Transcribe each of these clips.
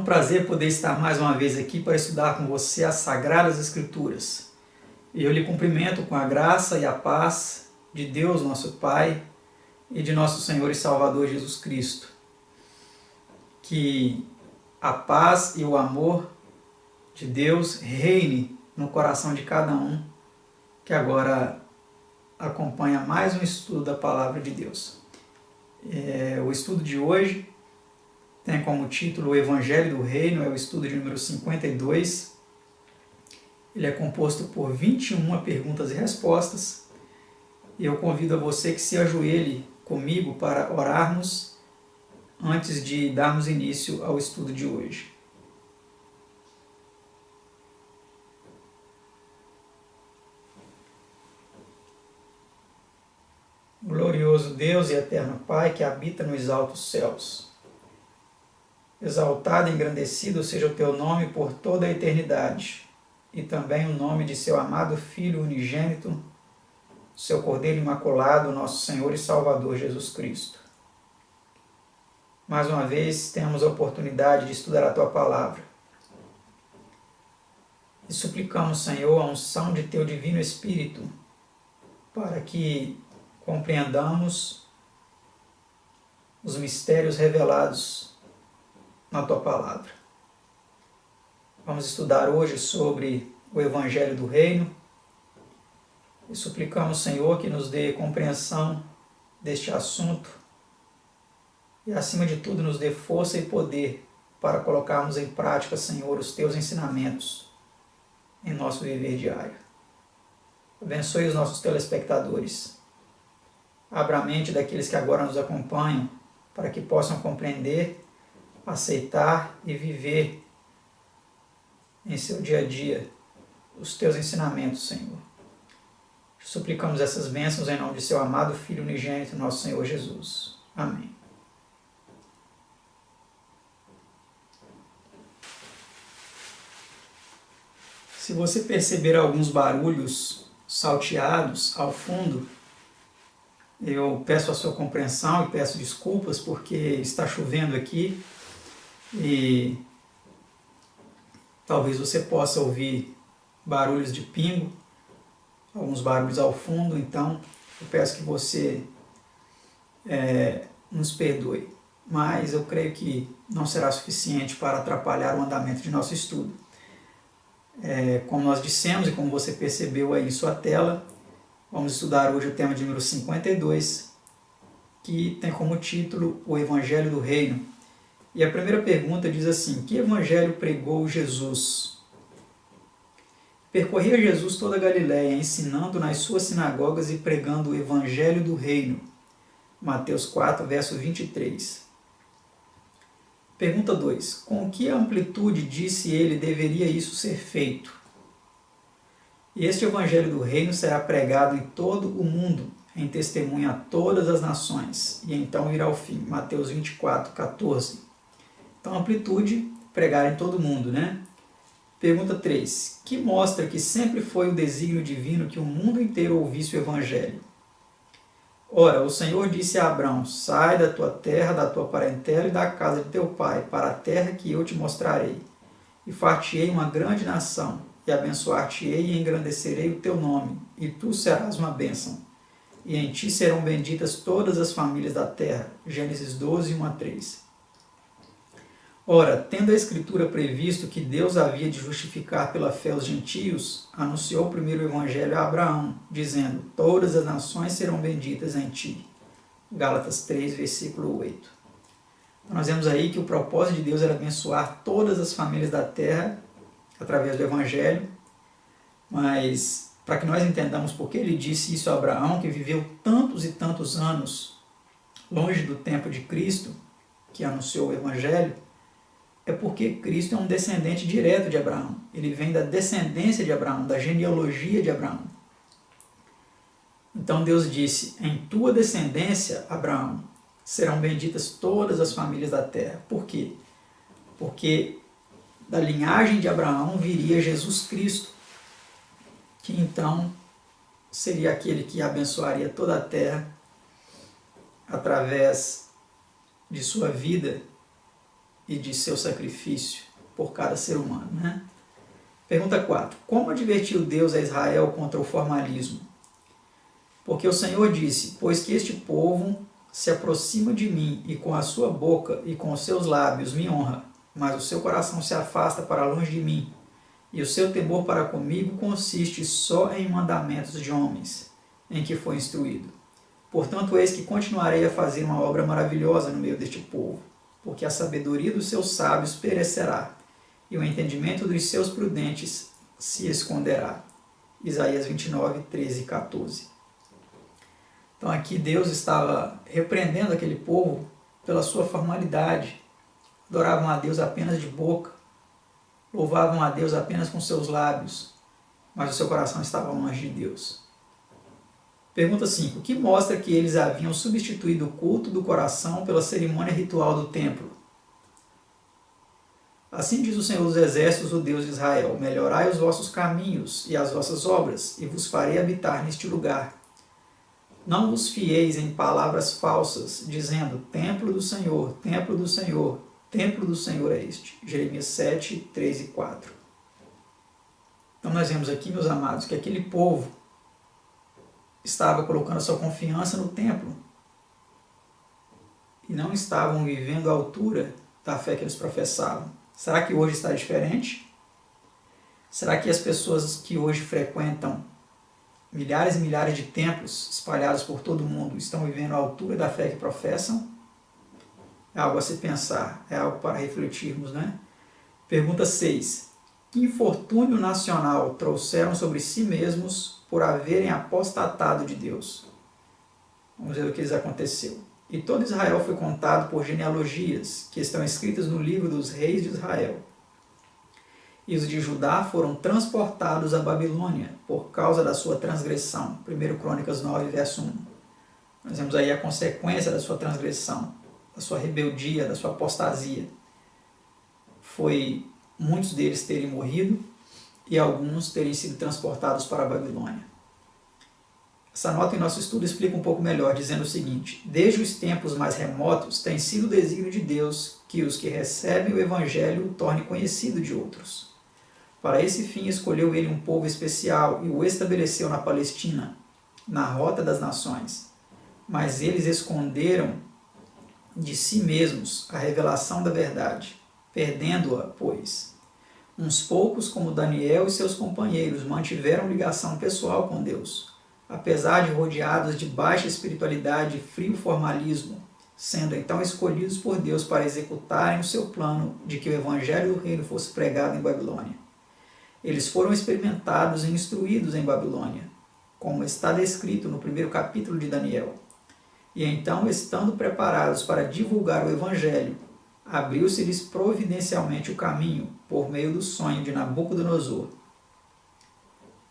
prazer poder estar mais uma vez aqui para estudar com você as Sagradas Escrituras. E eu lhe cumprimento com a graça e a paz de Deus, nosso Pai, e de nosso Senhor e Salvador Jesus Cristo. Que a paz e o amor de Deus reine no coração de cada um que agora acompanha mais um estudo da Palavra de Deus. O estudo de hoje tem como título o Evangelho do Reino, é o estudo de número 52. Ele é composto por 21 perguntas e respostas. E eu convido a você que se ajoelhe comigo para orarmos antes de darmos início ao estudo de hoje. Glorioso Deus e eterno Pai que habita nos altos céus, exaltado e engrandecido seja o teu nome por toda a eternidade, e também o nome de seu amado Filho unigênito, seu Cordeiro Imaculado, nosso Senhor e Salvador Jesus Cristo. Mais uma vez temos a oportunidade de estudar a tua palavra. E suplicamos, Senhor, a unção de teu Divino Espírito, para que compreendamos os mistérios revelados na tua palavra. Vamos estudar hoje sobre o Evangelho do Reino e suplicamos, Senhor, que nos dê compreensão deste assunto e, acima de tudo, nos dê força e poder para colocarmos em prática, Senhor, os teus ensinamentos em nosso viver diário. Abençoe os nossos telespectadores. Abra a mente daqueles que agora nos acompanham para que possam compreender, aceitar e viver em seu dia a dia os teus ensinamentos, Senhor. Suplicamos essas bênçãos em nome de seu amado Filho unigênito, nosso Senhor Jesus. Amém. Se você perceber alguns barulhos salteados ao fundo, eu peço a sua compreensão e peço desculpas porque está chovendo aqui e talvez você possa ouvir barulhos de pingo, alguns barulhos ao fundo, então eu peço que você nos perdoe, mas eu creio que não será suficiente para atrapalhar o andamento de nosso estudo. Como nós dissemos e como você percebeu aí em sua tela, vamos estudar hoje o tema de número 52, que tem como título o Evangelho do Reino. E a primeira pergunta diz assim: que evangelho pregou Jesus? Percorria Jesus toda a Galiléia, ensinando nas suas sinagogas e pregando o Evangelho do Reino. Mateus 4, verso 23. Pergunta 2. Com que amplitude disse ele deveria isso ser feito? E este Evangelho do Reino será pregado em todo o mundo, em testemunho a todas as nações, e então virá o fim. Mateus 24, 14. Então, amplitude, pregar em todo o mundo, né? Pergunta 3. Que mostra que sempre foi o desígnio divino que o mundo inteiro ouvisse o Evangelho? Ora, o Senhor disse a Abrão: sai da tua terra, da tua parentela e da casa de teu pai, para a terra que eu te mostrarei. E far-te-ei uma grande nação, e abençoar-te-ei e engrandecerei o teu nome, e tu serás uma bênção. E em ti serão benditas todas as famílias da terra. Gênesis 12, 1 a 3. Ora, tendo a Escritura previsto que Deus havia de justificar pela fé os gentios, anunciou primeiro o Evangelho a Abraão, dizendo: todas as nações serão benditas em ti. Gálatas 3, versículo 8. Então, nós vemos aí que o propósito de Deus era abençoar todas as famílias da terra através do Evangelho, mas para que nós entendamos por que ele disse isso a Abraão, que viveu tantos e tantos anos longe do tempo de Cristo, que anunciou o Evangelho, é porque Cristo é um descendente direto de Abraão. Ele vem da descendência de Abraão, da genealogia de Abraão. Então Deus disse: em tua descendência, Abraão, serão benditas todas as famílias da terra. Por quê? Porque da linhagem de Abraão viria Jesus Cristo, que então seria aquele que abençoaria toda a terra através de sua vida e de seu sacrifício por cada ser humano, né? Pergunta 4. Como advertiu Deus a Israel contra o formalismo? Porque o Senhor disse, pois que este povo se aproxima de mim e com a sua boca e com os seus lábios me honra, mas o seu coração se afasta para longe de mim, e o seu temor para comigo consiste só em mandamentos de homens, em que foi instruído. Portanto, eis que continuarei a fazer uma obra maravilhosa no meio deste povo, porque a sabedoria dos seus sábios perecerá, e o entendimento dos seus prudentes se esconderá. Isaías 29, 13 e 14. Então aqui Deus estava repreendendo aquele povo pela sua formalidade. Adoravam a Deus apenas de boca, louvavam a Deus apenas com seus lábios, mas o seu coração estava longe de Deus. Pergunta 5. O que mostra que eles haviam substituído o culto do coração pela cerimônia ritual do templo? Assim diz o Senhor dos Exércitos, o Deus de Israel, melhorai os vossos caminhos e as vossas obras, e vos farei habitar neste lugar. Não vos fieis em palavras falsas, dizendo, templo do Senhor, templo do Senhor, templo do Senhor é este. Jeremias 7, 3 e 4. Então nós vemos aqui, meus amados, que aquele povo estava colocando a sua confiança no templo e não estavam vivendo à altura da fé que eles professavam. Será que hoje está diferente? Será que as pessoas que hoje frequentam milhares e milhares de templos espalhados por todo o mundo estão vivendo à altura da fé que professam? É algo a se pensar, é algo para refletirmos, né? Pergunta 6. Que infortúnio nacional trouxeram sobre si mesmos por haverem apostatado de Deus? Vamos ver o que lhes aconteceu. E todo Israel foi contado por genealogias, que estão escritas no livro dos reis de Israel. E os de Judá foram transportados à Babilônia, por causa da sua transgressão. 1 Crônicas 9, verso 1. Nós vemos aí a consequência da sua transgressão, da sua rebeldia, da sua apostasia. Foi muitos deles terem morrido e alguns terem sido transportados para a Babilônia. Essa nota em nosso estudo explica um pouco melhor, dizendo o seguinte: desde os tempos mais remotos tem sido o desígnio de Deus que os que recebem o Evangelho o torne conhecido de outros. Para esse fim escolheu ele um povo especial e o estabeleceu na Palestina, na rota das nações. Mas eles esconderam de si mesmos a revelação da verdade, perdendo-a, pois. Uns poucos, como Daniel e seus companheiros, mantiveram ligação pessoal com Deus, apesar de rodeados de baixa espiritualidade e frio formalismo, sendo então escolhidos por Deus para executarem o seu plano de que o Evangelho do Reino fosse pregado em Babilônia. Eles foram experimentados e instruídos em Babilônia, como está descrito no primeiro capítulo de Daniel. E então, estando preparados para divulgar o Evangelho, abriu-se-lhes providencialmente o caminho por meio do sonho de Nabucodonosor,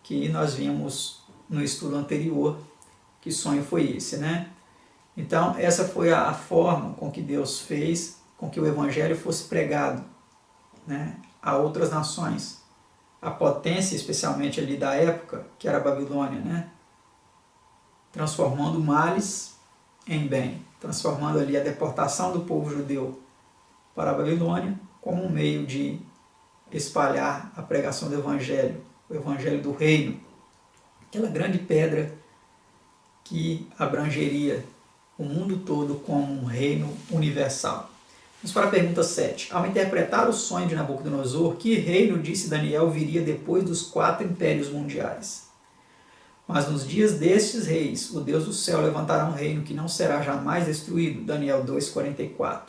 que nós vimos no estudo anterior. Que sonho foi esse, né? Então, essa foi a forma com que Deus fez com que o Evangelho fosse pregado, né, a outras nações. A potência, especialmente ali da época, que era a Babilônia, né? Transformando males em bem, transformando ali a deportação do povo judeu para a Babilônia como um meio de espalhar a pregação do Evangelho, o Evangelho do Reino, aquela grande pedra que abrangeria o mundo todo como um reino universal. Vamos para a pergunta 7. Ao interpretar o sonho de Nabucodonosor, que reino, disse Daniel, viria depois dos 4 impérios mundiais? Mas nos dias destes reis, o Deus do céu levantará um reino que não será jamais destruído. Daniel 2,44.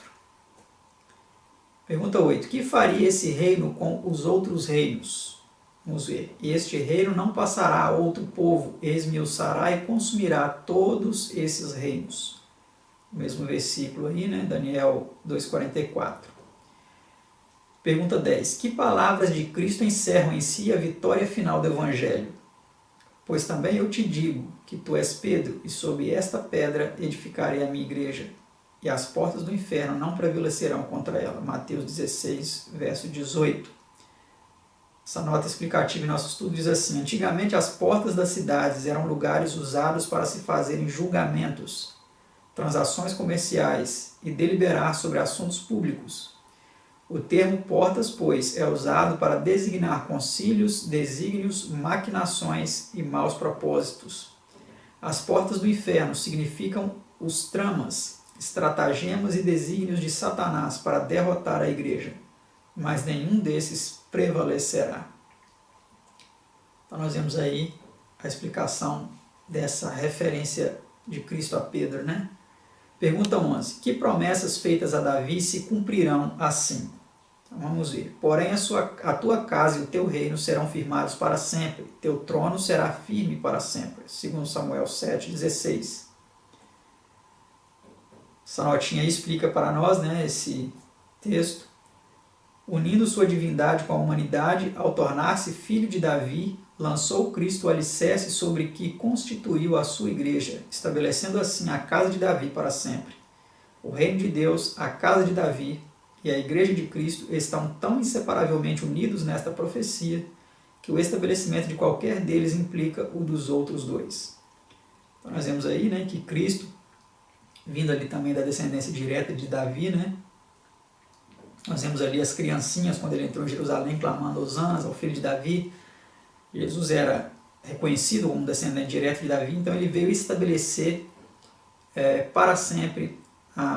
Pergunta 8. Que faria esse reino com os outros reinos? Vamos ver. Este reino não passará a outro povo, esmiuçará e consumirá todos esses reinos. O mesmo versículo aí, né? Daniel 2,44. Pergunta 10. Que palavras de Cristo encerram em si a vitória final do Evangelho? Pois também eu te digo que tu és Pedro, e sob esta pedra edificarei a minha igreja, e as portas do inferno não prevalecerão contra ela. Mateus 16, verso 18. Essa nota explicativa em nosso estudo diz assim: antigamente as portas das cidades eram lugares usados para se fazerem julgamentos, transações comerciais e deliberar sobre assuntos públicos. O termo portas, pois, é usado para designar concílios, desígnios, maquinações e maus propósitos. As portas do inferno significam os tramas, estratagemas e desígnios de Satanás para derrotar a igreja, mas nenhum desses prevalecerá. Então nós vemos aí a explicação dessa referência de Cristo a Pedro, né? Pergunta 11. Que promessas feitas a Davi se cumprirão assim? Então vamos ver. Porém a tua casa e o teu reino serão firmados para sempre, teu trono será firme para sempre. Segundo Samuel 7,16. Essa notinha aí explica para nós, né, esse texto. Unindo sua divindade com a humanidade, ao tornar-se filho de Davi, lançou Cristo o alicerce sobre que constituiu a sua igreja, estabelecendo assim a casa de Davi para sempre. O reino de Deus, a casa de Davi e a igreja de Cristo estão tão inseparavelmente unidos nesta profecia que o estabelecimento de qualquer deles implica o dos outros dois. Então nós vemos aí, né, que Cristo, vindo ali também da descendência direta de Davi, né, nós vemos ali as criancinhas quando ele entrou em Jerusalém clamando hosanas ao filho de Davi. Jesus era reconhecido como descendente direto de Davi, então ele veio estabelecer para sempre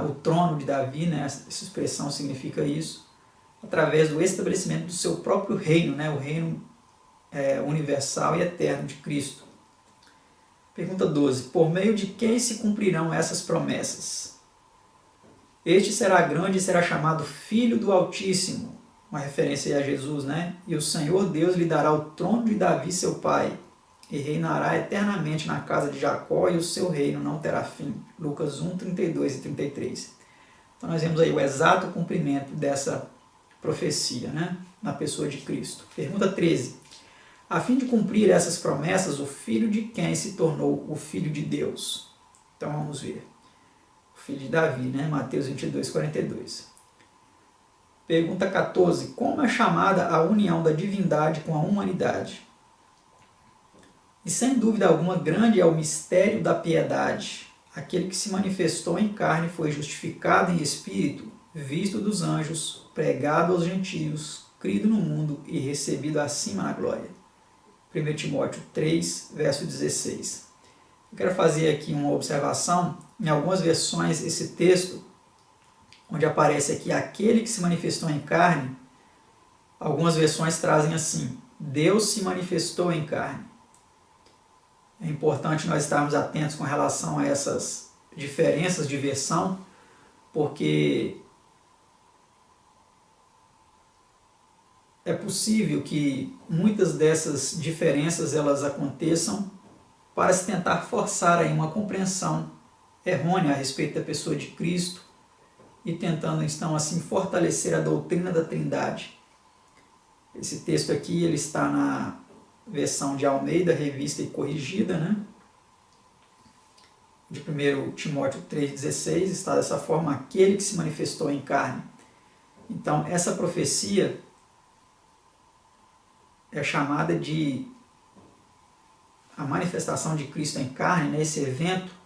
o trono de Davi, né? Essa expressão significa isso, através do estabelecimento do seu próprio reino, né? O reino universal e eterno de Cristo. Pergunta 12. Por meio de quem se cumprirão essas promessas? Este será grande e será chamado Filho do Altíssimo, uma referência a Jesus, né? E o Senhor Deus lhe dará o trono de Davi, seu pai, e reinará eternamente na casa de Jacó, e o seu reino não terá fim. Lucas 1, 32 e 33. Então nós vemos aí o exato cumprimento dessa profecia, né? Na pessoa de Cristo. Pergunta 13. A fim de cumprir essas promessas, o filho de quem se tornou o filho de Deus? Então vamos ver. O filho de Davi, né? Mateus 22, 42. Pergunta 14. Como é chamada a união da divindade com a humanidade? E sem dúvida alguma, grande é o mistério da piedade. Aquele que se manifestou em carne foi justificado em espírito, visto dos anjos, pregado aos gentios, crido no mundo e recebido acima na glória. 1 Timóteo 3, verso 16. Eu quero fazer aqui uma observação. Em algumas versões, esse texto, onde aparece aqui aquele que se manifestou em carne, algumas versões trazem assim: Deus se manifestou em carne. É importante nós estarmos atentos com relação a essas diferenças de versão, porque é possível que muitas dessas diferenças elas aconteçam para se tentar forçar aí uma compreensão errônea a respeito da pessoa de Cristo, e tentando, então, assim, fortalecer a doutrina da Trindade. Esse texto aqui ele está na versão de Almeida, revista e corrigida, né? De 1 Timóteo 3,16, está dessa forma: aquele que se manifestou em carne. Então, essa profecia é chamada de a manifestação de Cristo em carne, né? Esse evento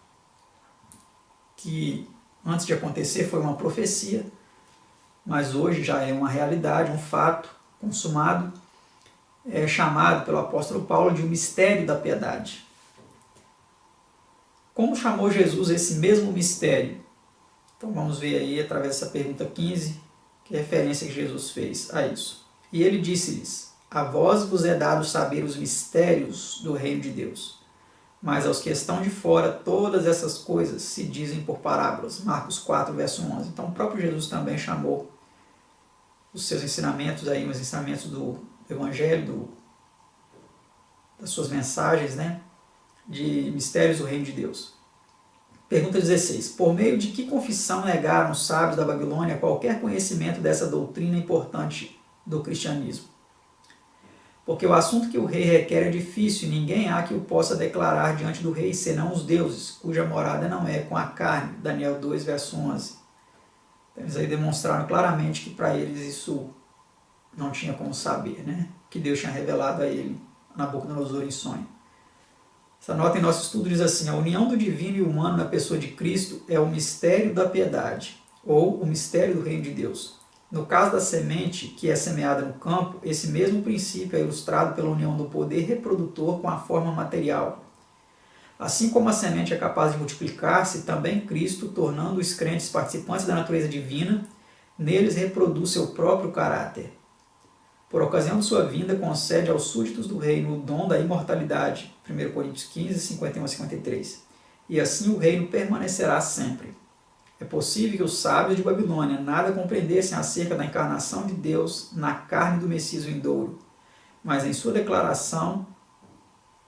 que antes de acontecer foi uma profecia, mas hoje já é uma realidade, um fato consumado, é chamado pelo apóstolo Paulo de um mistério da piedade. Como chamou Jesus esse mesmo mistério? Então vamos ver aí através dessa pergunta 15, que referência que Jesus fez a isso. E ele disse-lhes: a vós vos é dado saber os mistérios do reino de Deus, mas aos que estão de fora, todas essas coisas se dizem por parábolas. Marcos 4, verso 11. Então, o próprio Jesus também chamou os seus ensinamentos, aí, os ensinamentos do Evangelho, das suas mensagens, né, de mistérios do reino de Deus. Pergunta 16. Por meio de que confissão negaram os sábios da Babilônia qualquer conhecimento dessa doutrina importante do cristianismo? Porque o assunto que o rei requer é difícil, e ninguém há que o possa declarar diante do rei, senão os deuses, cuja morada não é com a carne. Daniel 2, verso 11. Então, eles aí demonstraram claramente que para eles isso não tinha como saber, né? Que Deus tinha revelado a ele, Nabucodonosor, em sonho. Essa nota em nosso estudo diz assim: a união do divino e humano na pessoa de Cristo é o mistério da piedade, ou o mistério do reino de Deus. No caso da semente que é semeada no campo, esse mesmo princípio é ilustrado pela união do poder reprodutor com a forma material. Assim como a semente é capaz de multiplicar-se, também Cristo, tornando os crentes participantes da natureza divina, neles reproduz seu próprio caráter. Por ocasião de sua vinda, concede aos súditos do reino o dom da imortalidade, 1 Coríntios 15, 51 a 53. E assim o reino permanecerá sempre. É possível que os sábios de Babilônia nada compreendessem acerca da encarnação de Deus na carne do Messias vindouro, mas em sua declaração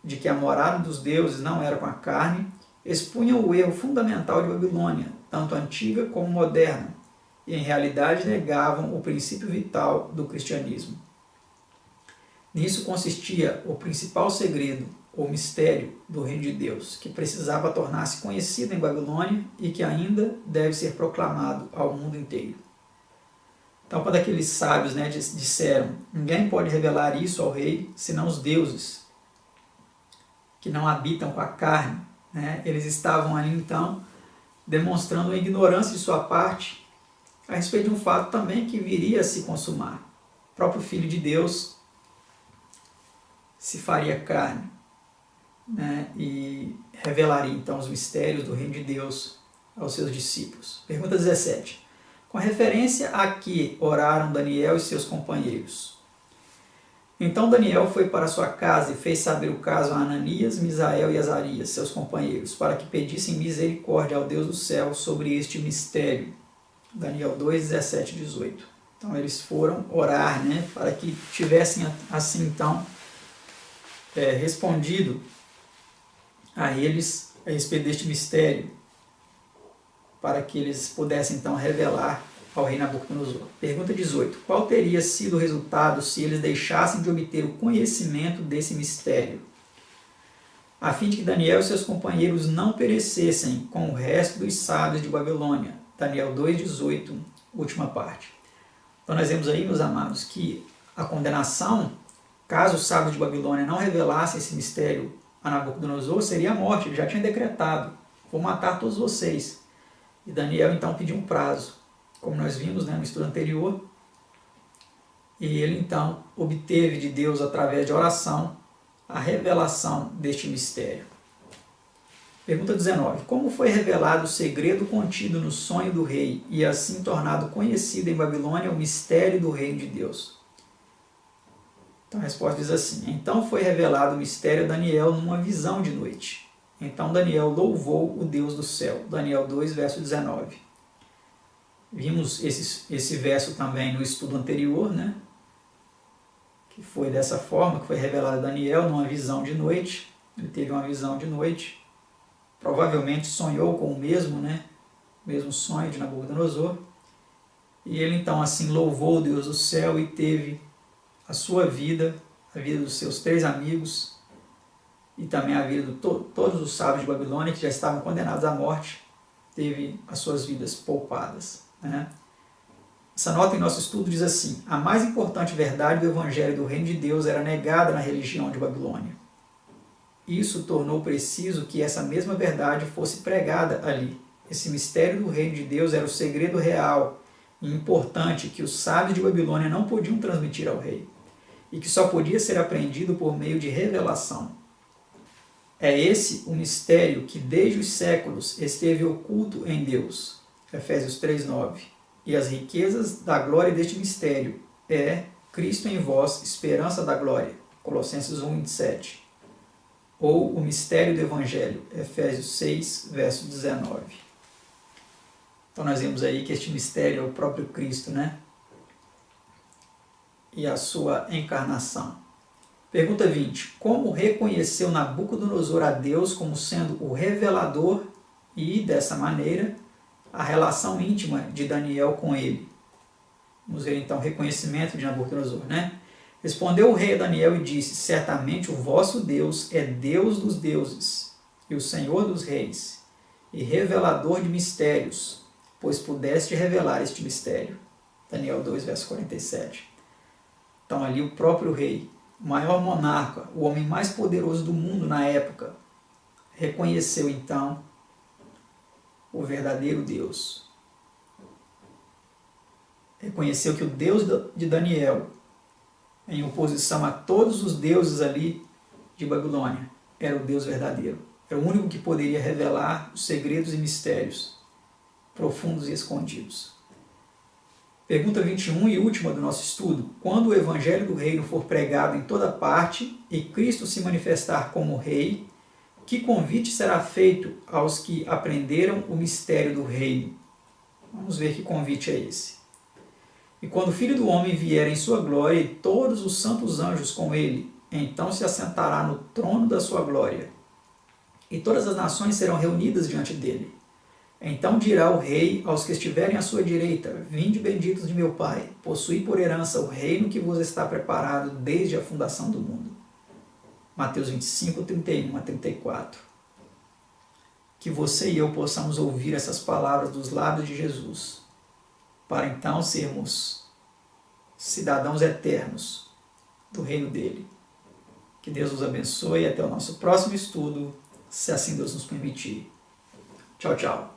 de que a morada dos deuses não era com a carne, expunham o erro fundamental de Babilônia, tanto antiga como moderna, e em realidade negavam o princípio vital do cristianismo. Nisso consistia o principal segredo, ou mistério do reino de Deus, que precisava tornar-se conhecido em Babilônia e que ainda deve ser proclamado ao mundo inteiro. Então, quando aqueles sábios disseram, ninguém pode revelar isso ao rei, senão os deuses, que não habitam com a carne, eles estavam ali, então, demonstrando uma ignorância de sua parte a respeito de um fato também que viria a se consumar. O próprio Filho de Deus se faria carne, e revelaria então os mistérios do reino de Deus aos seus discípulos. Pergunta 17. Com referência a que oraram Daniel e seus companheiros. Então Daniel foi para sua casa e fez saber o caso a Ananias, Misael e Azarias, seus companheiros, para que pedissem misericórdia ao Deus do céu sobre este mistério. Daniel 2, 17 e 18. Então eles foram orar, para que tivessem assim então respondido a eles a respeito deste mistério, para que eles pudessem então revelar ao rei Nabucodonosor. Pergunta 18. Qual teria sido o resultado se eles deixassem de obter o conhecimento desse mistério, a fim de que Daniel e seus companheiros não perecessem com o resto dos sábios de Babilônia? Daniel 2,18, última parte. Então nós vemos aí, meus amados, que a condenação, caso os sábios de Babilônia não revelassem esse mistério a Nabucodonosor, seria a morte. Ele já tinha decretado, vou matar todos vocês. E Daniel então pediu um prazo, como nós vimos no estudo anterior, e ele então obteve de Deus, através de oração, a revelação deste mistério. Pergunta 19. Como foi revelado o segredo contido no sonho do rei e assim tornado conhecido em Babilônia o mistério do reino de Deus? Então a resposta diz assim: então foi revelado o mistério a Daniel numa visão de noite. Então Daniel louvou o Deus do céu. Daniel 2, verso 19. Vimos esse verso também no estudo anterior, que foi dessa forma, que foi revelado a Daniel numa visão de noite. Ele teve uma visão de noite, provavelmente sonhou com o mesmo sonho de Nabucodonosor, e ele então assim louvou o Deus do céu e teve a sua vida, a vida dos seus 3 amigos, e também a vida de todos os sábios de Babilônia, que já estavam condenados à morte, teve as suas vidas poupadas. Essa nota em nosso estudo diz assim: a mais importante verdade do Evangelho do Reino de Deus era negada na religião de Babilônia. Isso tornou preciso que essa mesma verdade fosse pregada ali. Esse mistério do Reino de Deus era o segredo real e importante que os sábios de Babilônia não podiam transmitir ao rei, e que só podia ser aprendido por meio de revelação. É esse o mistério que desde os séculos esteve oculto em Deus. Efésios 3:9. E as riquezas da glória deste mistério é Cristo em vós, esperança da glória. Colossenses 1:27. Ou o mistério do Evangelho. Efésios 6, verso 19. Então nós vemos aí que este mistério é o próprio Cristo, e a sua encarnação. Pergunta 20. Como reconheceu Nabucodonosor a Deus como sendo o revelador e, dessa maneira, a relação íntima de Daniel com ele? Vamos ver então o reconhecimento de Nabucodonosor, Respondeu o rei a Daniel e disse: certamente o vosso Deus é Deus dos deuses e o Senhor dos reis e revelador de mistérios, pois pudeste revelar este mistério. Daniel 2, verso 47. Então ali o próprio rei, o maior monarca, o homem mais poderoso do mundo na época, reconheceu então o verdadeiro Deus. reconheceu que o Deus de Daniel, em oposição a todos os deuses ali de Babilônia, era o Deus verdadeiro. Era o único que poderia revelar os segredos e mistérios profundos e escondidos. Pergunta 21 e última do nosso estudo. Quando o Evangelho do Reino for pregado em toda parte e Cristo se manifestar como Rei, que convite será feito aos que aprenderam o mistério do Reino? Vamos ver que convite é esse. E quando o Filho do Homem vier em sua glória e todos os santos anjos com ele, então se assentará no trono da sua glória. E todas as nações serão reunidas diante dele. Então dirá o Rei aos que estiverem à sua direita: Vinde benditos de meu Pai, possuí por herança o reino que vos está preparado desde a fundação do mundo. Mateus 25, 31 a 34. Que você e eu possamos ouvir essas palavras dos lábios de Jesus, para então sermos cidadãos eternos do reino dele. Que Deus nos abençoe e até o nosso próximo estudo, se assim Deus nos permitir. Tchau, tchau.